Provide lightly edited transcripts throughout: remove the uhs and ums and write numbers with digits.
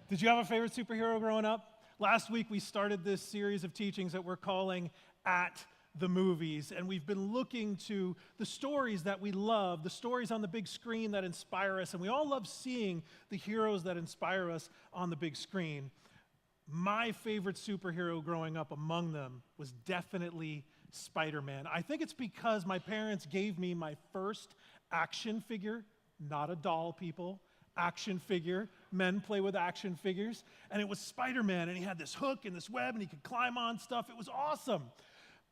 Did you have a favorite superhero growing up? Last week we started this series of teachings that we're calling At the Movies, and we've been looking to the stories that we love, the stories on the big screen that inspire us, and we all love seeing the heroes that inspire us on the big screen. My favorite superhero growing up among them was definitely Spider-Man. I think it's because my parents gave me my first action figure, not a doll, people, action figure. Men play with action figures. And it was Spider-Man, and he had this hook and this web, and he could climb on stuff. It was awesome.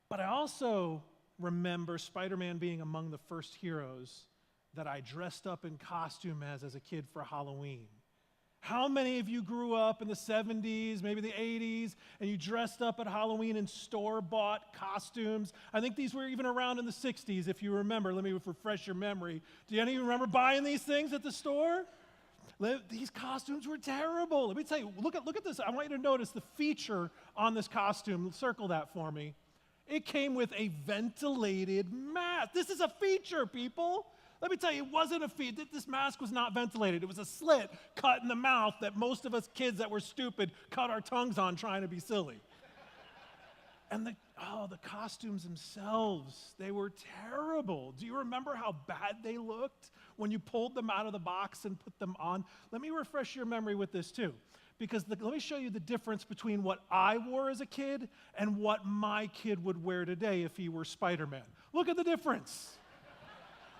But I also remember Spider-Man being among the first heroes that I dressed up in costume as a kid for Halloween. How many of you grew up in the 70s, maybe the 80s, and you dressed up at Halloween in store-bought costumes? I think these were even around in the 60s, if you remember. Let me refresh your memory. Do any of you remember buying these things at the store? These costumes were terrible. Let me tell you, look at this. I want you to notice the feature on this costume. Circle that for me. It came with a ventilated mask. This is a feature, people. Let me tell you, it wasn't a feature. This mask was not ventilated. It was a slit cut in the mouth that most of us kids that were stupid cut our tongues on trying to be silly. And the costumes themselves, they were terrible. Do you remember how bad they looked when you pulled them out of the box and put them on? Let me refresh your memory with this too, because let me show you the difference between what I wore as a kid and what my kid would wear today if he were Spider-Man. Look at the difference.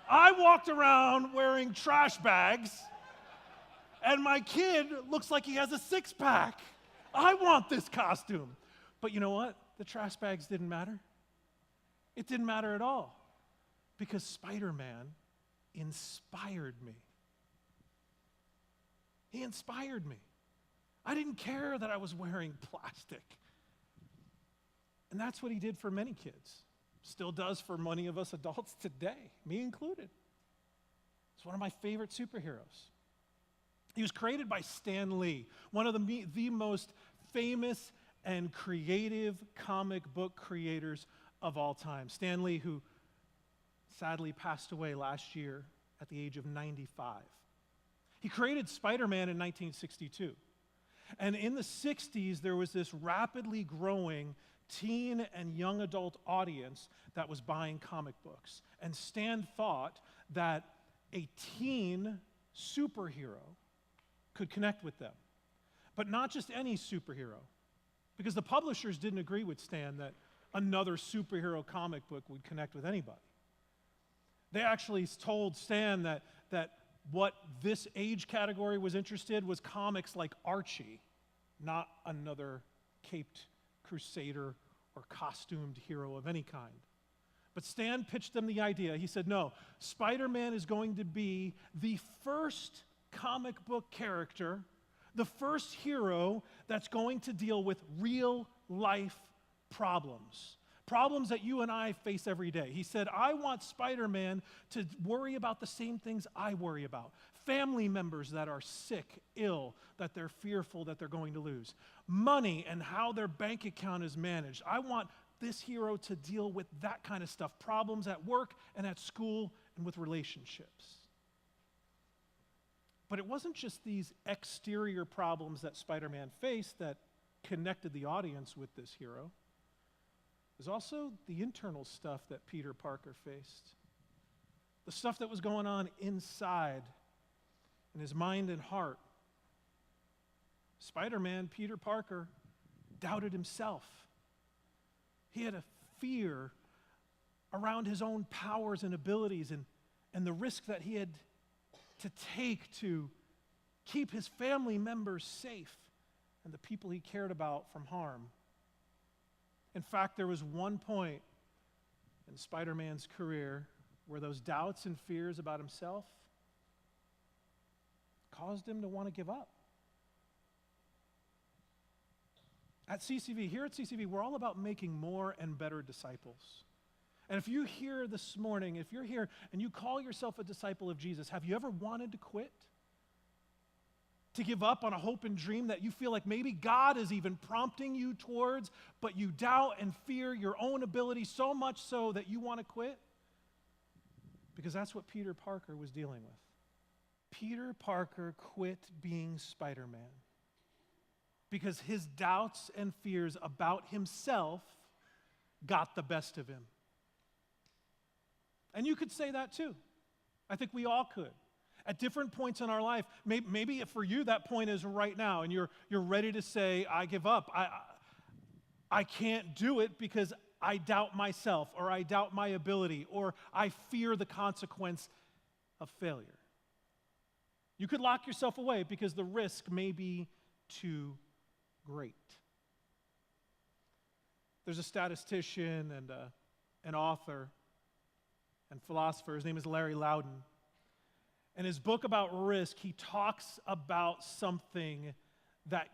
I walked around wearing trash bags, and my kid looks like he has a six-pack. I want this costume. But you know what? The trash bags didn't matter. It didn't matter at all, because Spider-Man inspired me. He inspired me. I didn't care that I was wearing plastic. And that's what he did for many kids. Still does for many of us adults today, me included. It's one of my favorite superheroes. He was created by Stan Lee, one of the most famous and creative comic book creators of all time. Stan Lee, who sadly passed away last year at the age of 95. He created Spider-Man in 1962. And in the 60s, there was this rapidly growing teen and young adult audience that was buying comic books. And Stan thought that a teen superhero could connect with them. But not just any superhero, because the publishers didn't agree with Stan that another superhero comic book would connect with anybody. They actually told Stan that what this age category was interested was comics like Archie, not another caped crusader or costumed hero of any kind. But Stan pitched them the idea. He said, no, Spider-Man is going to be the first comic book character, the first hero that's going to deal with real life problems. Problems that you and I face every day. He said, I want Spider-Man to worry about the same things I worry about. Family members that are sick, ill, that they're fearful that they're going to lose. Money and how their bank account is managed. I want this hero to deal with that kind of stuff. Problems at work and at school and with relationships. But it wasn't just these exterior problems that Spider-Man faced that connected the audience with this hero. There's also the internal stuff that Peter Parker faced. The stuff that was going on inside in his mind and heart. Spider-Man, Peter Parker, doubted himself. He had a fear around his own powers and abilities and the risk that he had to take to keep his family members safe and the people he cared about from harm. In fact, there was one point in Spider-Man's career where those doubts and fears about himself caused him to want to give up. Here at CCV, we're all about making more and better disciples. And if you're here this morning, if you're here and you call yourself a disciple of Jesus, have you ever wanted to quit? To give up on a hope and dream that you feel like maybe God is even prompting you towards, but you doubt and fear your own ability so much so that you want to quit? Because that's what Peter Parker was dealing with. Peter Parker quit being Spider-Man. because his doubts and fears about himself got the best of him. And you could say that too. I think we all could. At different points in our life, maybe for you that point is right now, and you're ready to say, I give up. I can't do it because I doubt myself, or I doubt my ability, or I fear the consequence of failure. You could lock yourself away because the risk may be too great. There's a statistician and an author and philosopher. His name is Larry Loudon. In his book about risk, he talks about something that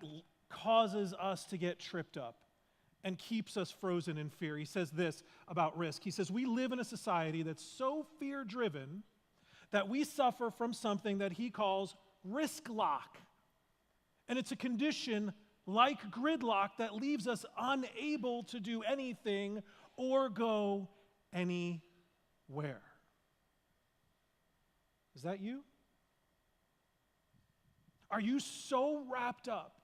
causes us to get tripped up and keeps us frozen in fear. He says this about risk. He says, we live in a society that's so fear-driven that we suffer from something that he calls risk lock. And it's a condition like gridlock that leaves us unable to do anything or go anywhere. Is that you? Are you so wrapped up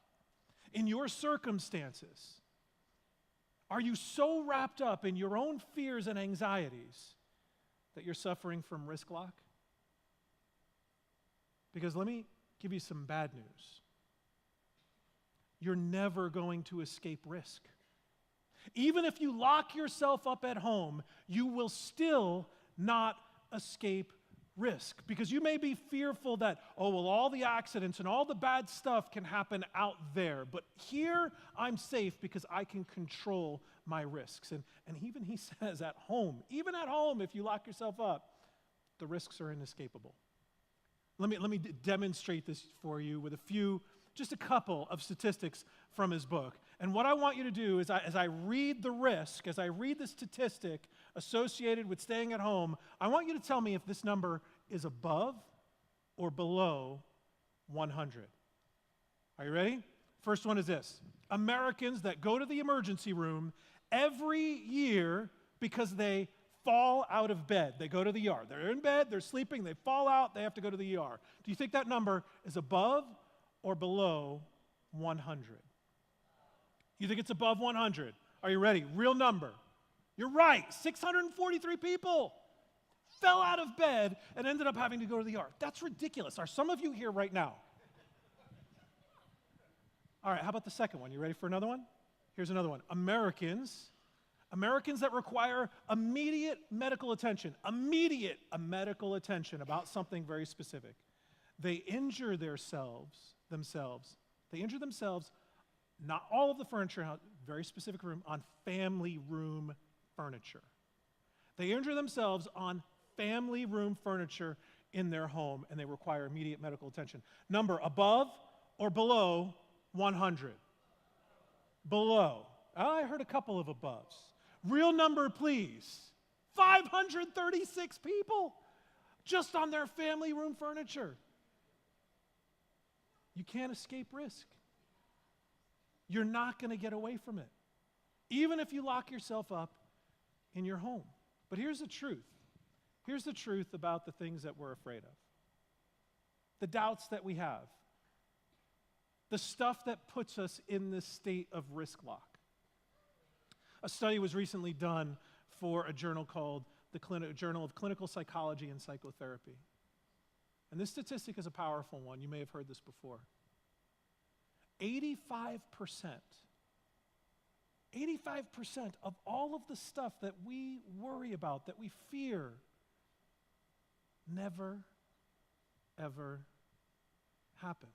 in your circumstances? Are you so wrapped up in your own fears and anxieties that you're suffering from risk lock? Because let me give you some bad news. You're never going to escape risk. Even if you lock yourself up at home, you will still not escape risk. Because you may be fearful that, all the accidents and all the bad stuff can happen out there. But here, I'm safe because I can control my risks. And even he says even at home, if you lock yourself up, the risks are inescapable. Let me demonstrate this for you with just a couple of statistics from his book. And what I want you to do is, as I read the statistic associated with staying at home, I want you to tell me if this number is above or below 100. Are you ready? First one is this. Americans that go to the emergency room every year because they fall out of bed. They go to the ER. They're in bed, they're sleeping, they fall out, they have to go to the ER. Do you think that number is above or below 100? You think it's above 100? Are you ready? Real number. You're right. 643 people fell out of bed and ended up having to go to the ER. That's ridiculous. Are some of you here right now? All right, how about the second one? You ready for another one? Here's another one. Americans that require immediate medical attention about something very specific. They injure themselves. They injure themselves, not all of the furniture, very specific room, on family room furniture. They injure themselves on family room furniture in their home, and they require immediate medical attention. Number above or below 100? Below. I heard a couple of aboves. Real number, please. 536 people just on their family room furniture. You can't escape risk. You're not going to get away from it, even if you lock yourself up in your home. But here's the truth. Here's the truth about the things that we're afraid of. The doubts that we have. The stuff that puts us in this state of risk lock. A study was recently done for a journal called the Journal of Clinical Psychology and Psychotherapy. And this statistic is a powerful one. You may have heard this before. 85% of all of the stuff that we worry about, that we fear, never, ever happens.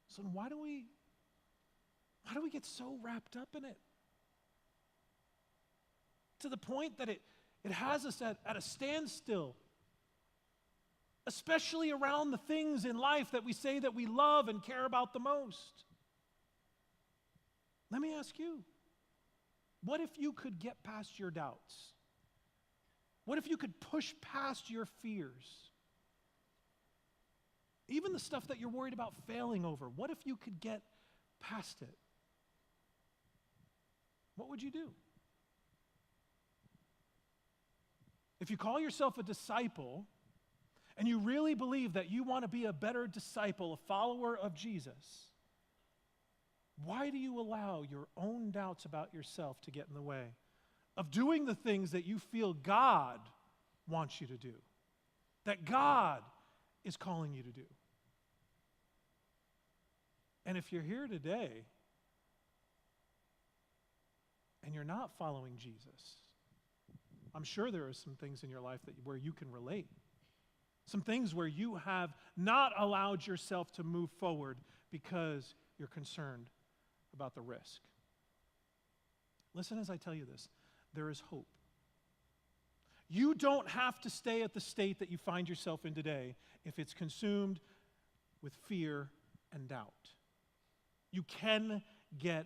So why do we get so wrapped up in it? To the point that it has us at a standstill, especially around the things in life that we say that we love and care about the most. Let me ask you, what if you could get past your doubts? What if you could push past your fears? Even the stuff that you're worried about failing over, what if you could get past it? What would you do? If you call yourself a disciple and you really believe that you want to be a better disciple, a follower of Jesus, why do you allow your own doubts about yourself to get in the way of doing the things that you feel God wants you to do, that God is calling you to do? And if you're here today and you're not following Jesus, I'm sure there are some things in your life where you can relate. Some things where you have not allowed yourself to move forward because you're concerned about the risk. Listen as I tell you this. There is hope. You don't have to stay at the state that you find yourself in today if it's consumed with fear and doubt. You can get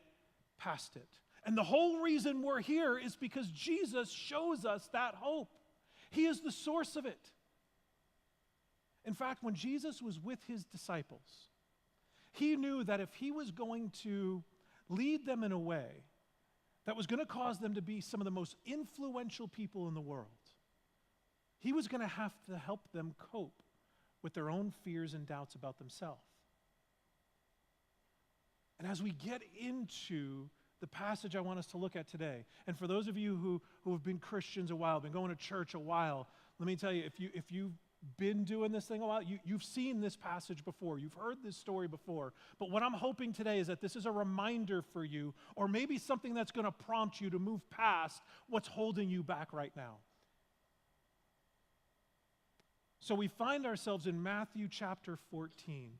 past it. And the whole reason we're here is because Jesus shows us that hope. He is the source of it. In fact, when Jesus was with his disciples, he knew that if he was going to lead them in a way that was going to cause them to be some of the most influential people in the world, he was going to have to help them cope with their own fears and doubts about themselves. And as we get into the passage I want us to look at today, and for those of you who have been Christians a while, been going to church a while, let me tell you, if you've been doing this thing a while, you've seen this passage before. You've heard this story before. But what I'm hoping today is that this is a reminder for you, or maybe something that's going to prompt you to move past what's holding you back right now. So we find ourselves in Matthew chapter 14.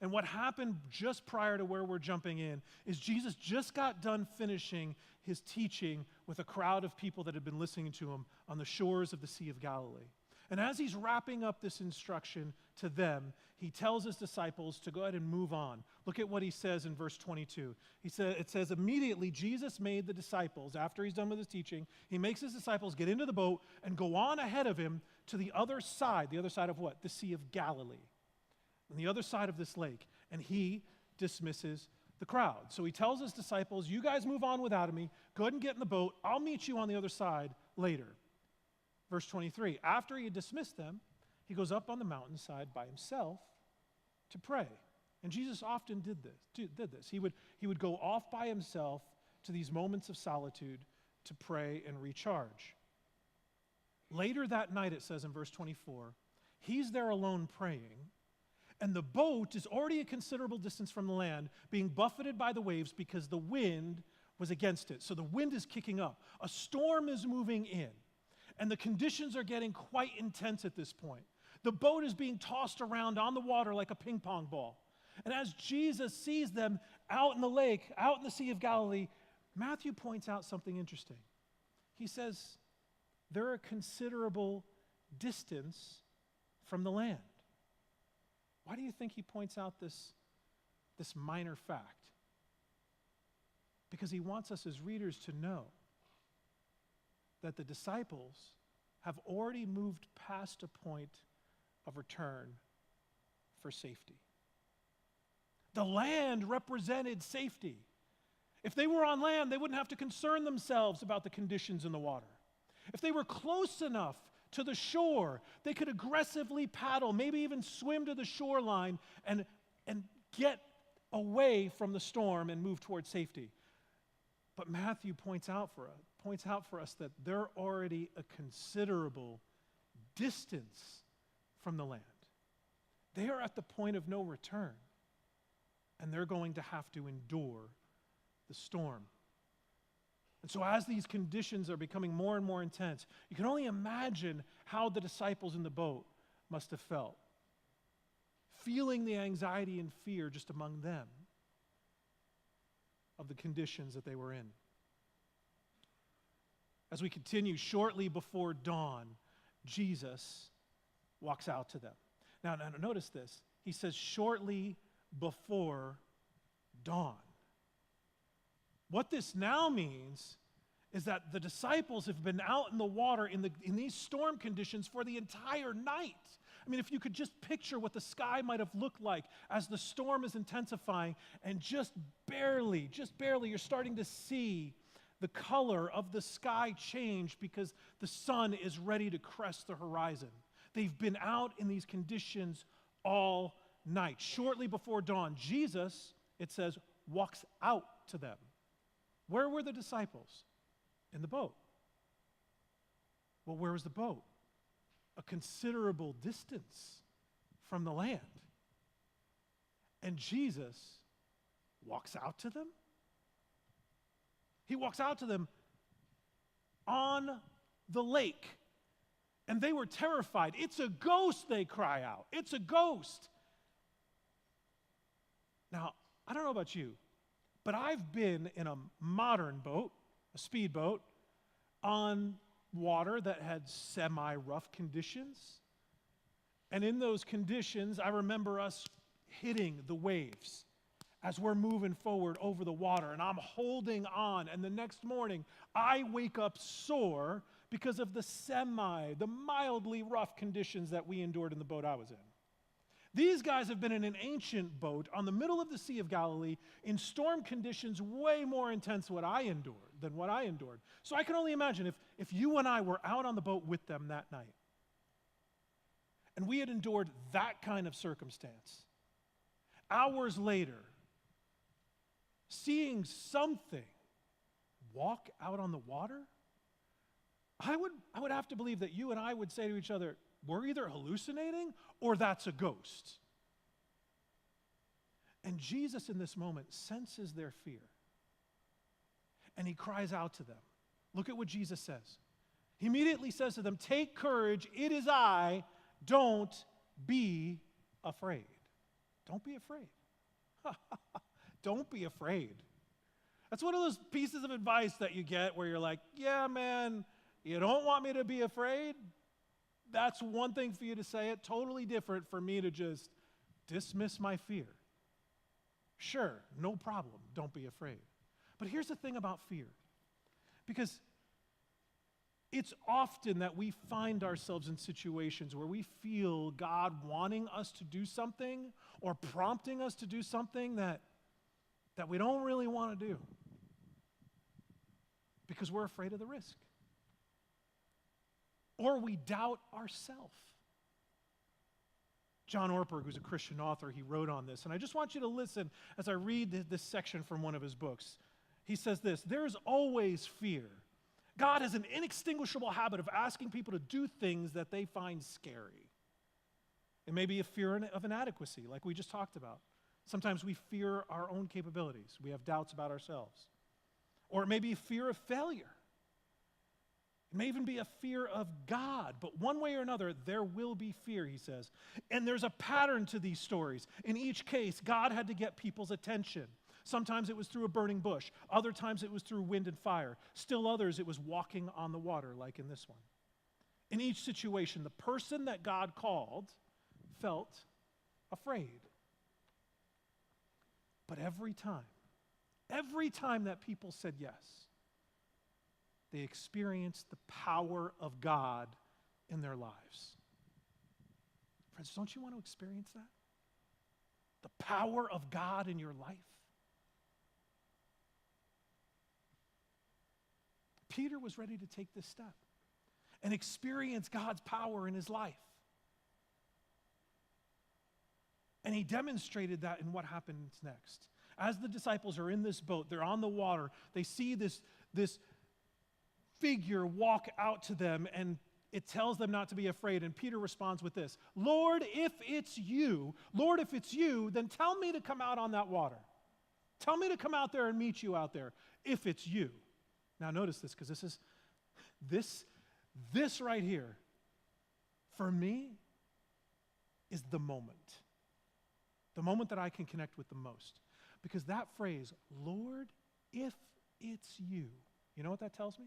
And what happened just prior to where we're jumping in is Jesus just got done finishing his teaching with a crowd of people that had been listening to him on the shores of the Sea of Galilee. And as he's wrapping up this instruction to them, he tells his disciples to go ahead and move on. Look at what he says in verse 22. It says, immediately Jesus made the disciples, after he's done with his teaching, he makes his disciples get into the boat and go on ahead of him to the other side. The other side of what? The Sea of Galilee. On the other side of this lake. And he dismisses the crowd. So he tells his disciples, you guys move on without me. Go ahead and get in the boat. I'll meet you on the other side later. Verse 23, after he had dismissed them, he goes up on the mountainside by himself to pray. And Jesus often did this. He would go off by himself to these moments of solitude to pray and recharge. Later that night, it says in verse 24, he's there alone praying, and the boat is already a considerable distance from the land, being buffeted by the waves because the wind was against it. So the wind is kicking up. A storm is moving in. And the conditions are getting quite intense at this point. The boat is being tossed around on the water like a ping pong ball. And as Jesus sees them out in the lake, out in the Sea of Galilee, Matthew points out something interesting. He says, they're a considerable distance from the land. Why do you think he points out this minor fact? Because he wants us as readers to know that the disciples have already moved past a point of return for safety. The land represented safety. If they were on land, they wouldn't have to concern themselves about the conditions in the water. If they were close enough to the shore, they could aggressively paddle, maybe even swim to the shoreline and get away from the storm and move towards safety. But Matthew points out for us that they're already a considerable distance from the land. They are at the point of no return, and they're going to have to endure the storm. And so as these conditions are becoming more and more intense, you can only imagine how the disciples in the boat must have felt, feeling the anxiety and fear just among them of the conditions that they were in. As we continue, shortly before dawn, Jesus walks out to them. Now notice this. He says, shortly before dawn. What this now means is that the disciples have been out in the water in these storm conditions for the entire night. I mean, if you could just picture what the sky might have looked like as the storm is intensifying, and just barely, you're starting to see the color of the sky change because the sun is ready to crest the horizon. They've been out in these conditions all night. Shortly before dawn, Jesus, it says, walks out to them. Where were the disciples? In the boat. Well, where was the boat? A considerable distance from the land. And Jesus walks out to them. He walks out to them on the lake. And they were terrified. It's a ghost, they cry out. It's a ghost. Now, I don't know about you, but I've been in a modern boat, a speedboat, on water that had semi-rough conditions. And in those conditions, I remember us hitting the waves as we're moving forward over the water, and I'm holding on, and the next morning, I wake up sore because of the mildly rough conditions that we endured in the boat I was in. These guys have been in an ancient boat on the middle of the Sea of Galilee in storm conditions way more intense than what I endured. So I can only imagine if you and I were out on the boat with them that night, and we had endured that kind of circumstance. Hours later, seeing something walk out on the water, I would have to believe that you and I would say to each other, we're either hallucinating or that's a ghost. And Jesus in this moment senses their fear. And he cries out to them. Look at what Jesus says. He immediately says to them, "Take courage, it is I, don't be afraid." Don't be afraid. Don't be afraid. That's one of those pieces of advice that you get where you're like, yeah, man, you don't want me to be afraid? That's one thing for you to say it. Totally different for me to just dismiss my fear. Sure, no problem. Don't be afraid. But here's the thing about fear. Because it's often that we find ourselves in situations where we feel God wanting us to do something or prompting us to do something that we don't really want to do because we're afraid of the risk. Or we doubt ourselves. John Ortberg, who's a Christian author, he wrote on this, and I just want you to listen as I read this section from one of his books. He says this: "There's always fear. God has an inextinguishable habit of asking people to do things that they find scary. It may be a fear of inadequacy, like we just talked about. Sometimes we fear our own capabilities. We have doubts about ourselves. Or it may be a fear of failure. It may even be a fear of God. But one way or another, there will be fear," he says. And there's a pattern to these stories. In each case, God had to get people's attention. Sometimes it was through a burning bush. Other times it was through wind and fire. Still others, it was walking on the water, like in this one. In each situation, the person that God called felt afraid. But every time that people said yes, they experienced the power of God in their lives. Friends, don't you want to experience that? The power of God in your life? Peter was ready to take this step and experience God's power in his life. And he demonstrated that in what happens next. As the disciples are in this boat, they're on the water, they see this figure walk out to them, and it tells them not to be afraid. And Peter responds with this: Lord, if it's you, then tell me to come out on that water. Tell me to come out there and meet you out there, if it's you. Now notice this, because this right here, for me, is the moment that I can connect with the most. Because that phrase, Lord, if it's you, you know what that tells me?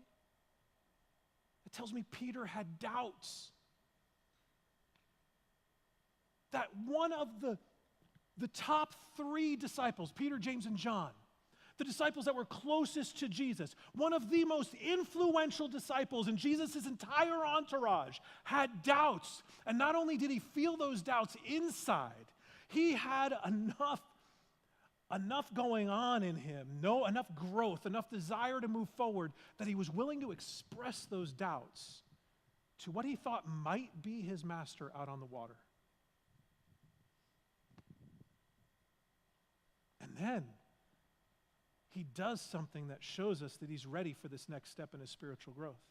It tells me Peter had doubts. That one of the top three disciples, Peter, James, and John, the disciples that were closest to Jesus, one of the most influential disciples in Jesus' entire entourage, had doubts. And not only did he feel those doubts inside, he had enough going on in him, enough growth, enough desire to move forward, that he was willing to express those doubts to what he thought might be his master out on the water. And then he does something that shows us that he's ready for this next step in his spiritual growth.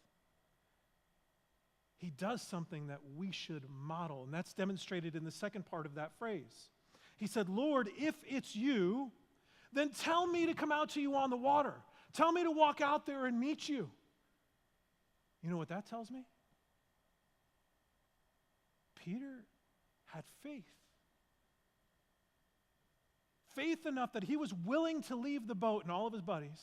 He does something that we should model, and that's demonstrated in the second part of that phrase. He said, Lord, if it's you, then tell me to come out to you on the water. Tell me to walk out there and meet you. You know what that tells me? Peter had faith. Faith enough that he was willing to leave the boat and all of his buddies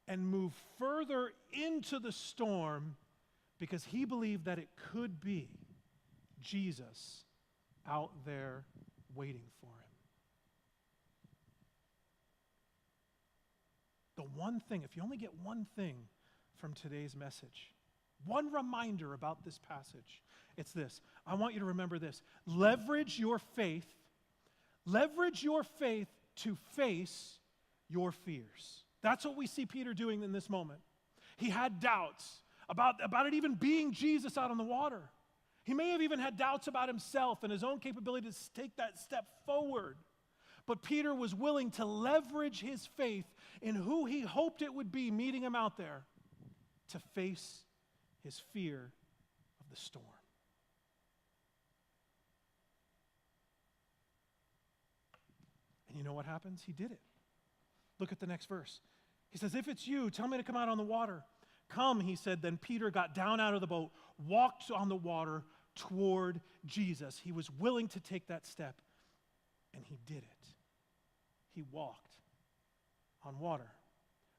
and move further into the storm because he believed that it could be Jesus out there waiting for him. The one thing, if you only get one thing from today's message, one reminder about this passage, it's this. I want you to remember this. Leverage your faith to face your fears. That's what we see Peter doing in this moment. He had doubts about it even being Jesus out on the water. He may have even had doubts about himself and his own capability to take that step forward. But Peter was willing to leverage his faith in who he hoped it would be meeting him out there to face his fear of the storm. And you know what happens? He did it. Look at the next verse. He says, if it's you, tell me to come out on the water. Come, he said. Then Peter got down out of the boat, walked on the water toward Jesus. He was willing to take that step, and he did it. He walked on water.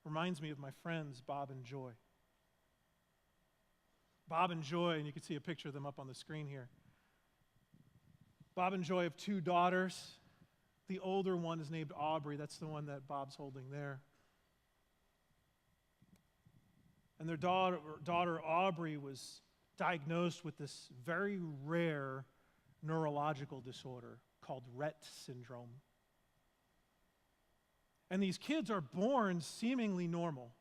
Reminds me of my friends, Bob and Joy. Bob and Joy, and you can see a picture of them up on the screen here. Bob and Joy have two daughters. The older one is named Aubrey. That's the one that Bob's holding there. And their daughter Aubrey was diagnosed with this very rare neurological disorder called Rett syndrome. And these kids are born seemingly normal,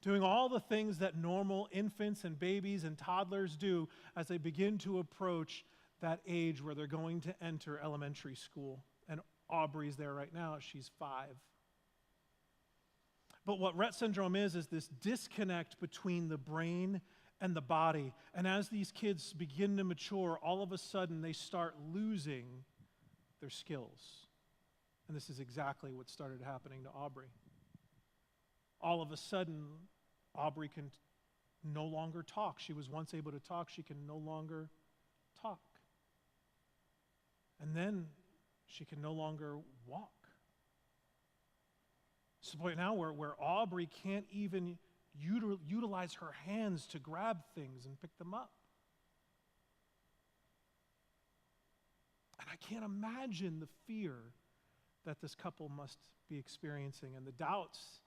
doing all the things that normal infants and babies and toddlers do as they begin to approach that age where they're going to enter elementary school. And Aubrey's there right now. She's 5. But what Rett syndrome is this disconnect between the brain and the body. And as these kids begin to mature, all of a sudden they start losing their skills. And this is exactly what started happening to Aubrey. All of a sudden, Aubrey can no longer talk. She was once able to talk. She can no longer talk. And then she can no longer walk. It's the point now where Aubrey can't even utilize her hands to grab things and pick them up. And I can't imagine the fear that this couple must be experiencing and the doubts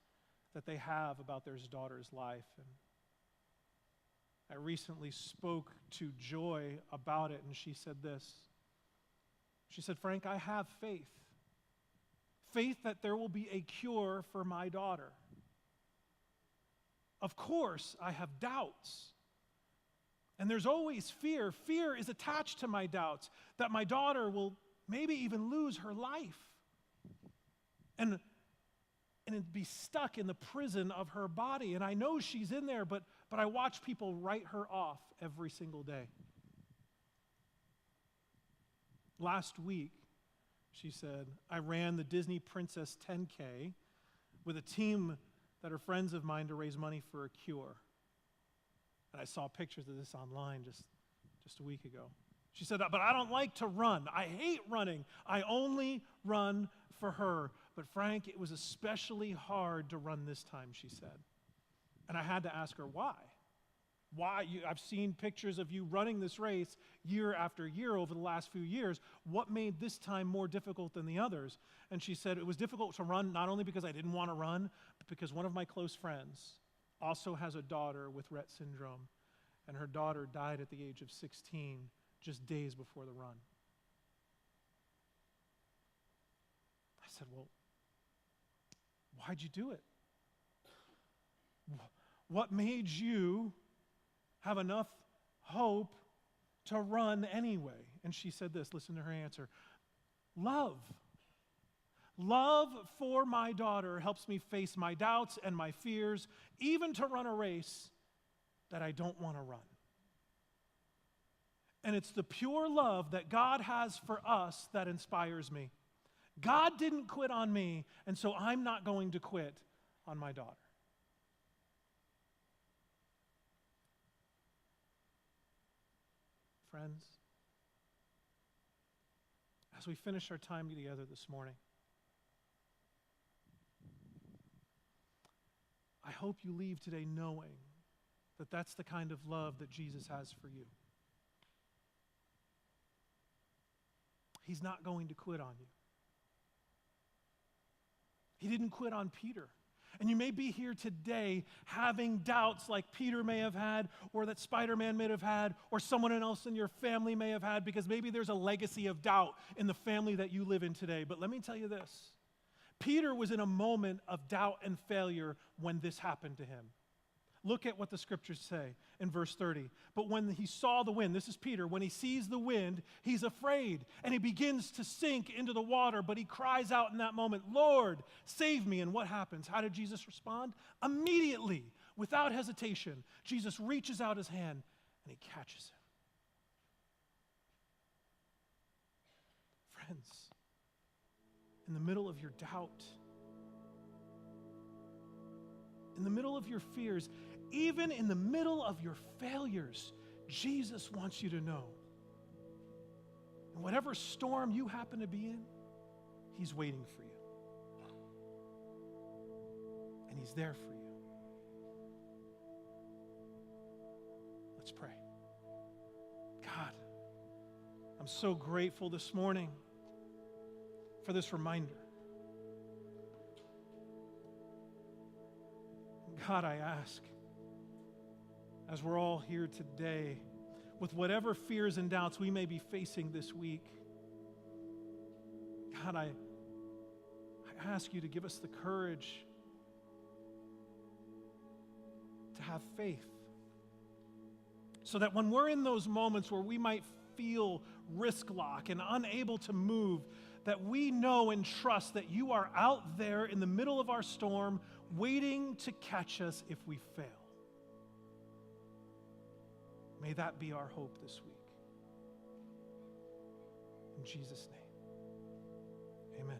that they have about their daughter's life. And I recently spoke to Joy about it, and she said this. She said, Frank, I have faith. Faith that there will be a cure for my daughter. Of course, I have doubts. And there's always fear. Fear is attached to my doubts that my daughter will maybe even lose her life and be stuck in the prison of her body. And I know she's in there, but I watch people write her off every single day. Last week, she said, I ran the Disney Princess 10K with a team that are friends of mine to raise money for a cure. And I saw pictures of this online just a week ago. She said, but I don't like to run. I hate running. I only run for her. But Frank, it was especially hard to run this time, she said. And I had to ask her, why? Why? I've seen pictures of you running this race year after year over the last few years. What made this time more difficult than the others? And she said, it was difficult to run not only because I didn't want to run, but because one of my close friends also has a daughter with Rett syndrome. And her daughter died at the age of 16, just days before the run. I said, well, why'd you do it? What made you have enough hope to run anyway? And she said this, listen to her answer. Love. Love for my daughter helps me face my doubts and my fears, even to run a race that I don't want to run. And it's the pure love that God has for us that inspires me. God didn't quit on me, and so I'm not going to quit on my daughter. Friends, as we finish our time together this morning, I hope you leave today knowing that that's the kind of love that Jesus has for you. He's not going to quit on you. He didn't quit on Peter. And you may be here today having doubts like Peter may have had, or that Spider-Man may have had, or someone else in your family may have had, because maybe there's a legacy of doubt in the family that you live in today. But let me tell you this. Peter was in a moment of doubt and failure when this happened to him. Look at what the scriptures say in verse 30. But when he saw the wind, this is Peter, when he sees the wind, he's afraid, and he begins to sink into the water, but he cries out in that moment, Lord, save me. And what happens? How did Jesus respond? Immediately, without hesitation, Jesus reaches out his hand and he catches him. Friends, in the middle of your doubt, in the middle of your fears, even in the middle of your failures, Jesus wants you to know. In whatever storm you happen to be in, he's waiting for you. And he's there for you. Let's pray. God, I'm so grateful this morning for this reminder. God, I ask, as we're all here today, with whatever fears and doubts we may be facing this week, God, I ask you to give us the courage to have faith, so that when we're in those moments where we might feel risk lock and unable to move, that we know and trust that you are out there in the middle of our storm, waiting to catch us if we fail. May that be our hope this week. In Jesus' name, amen.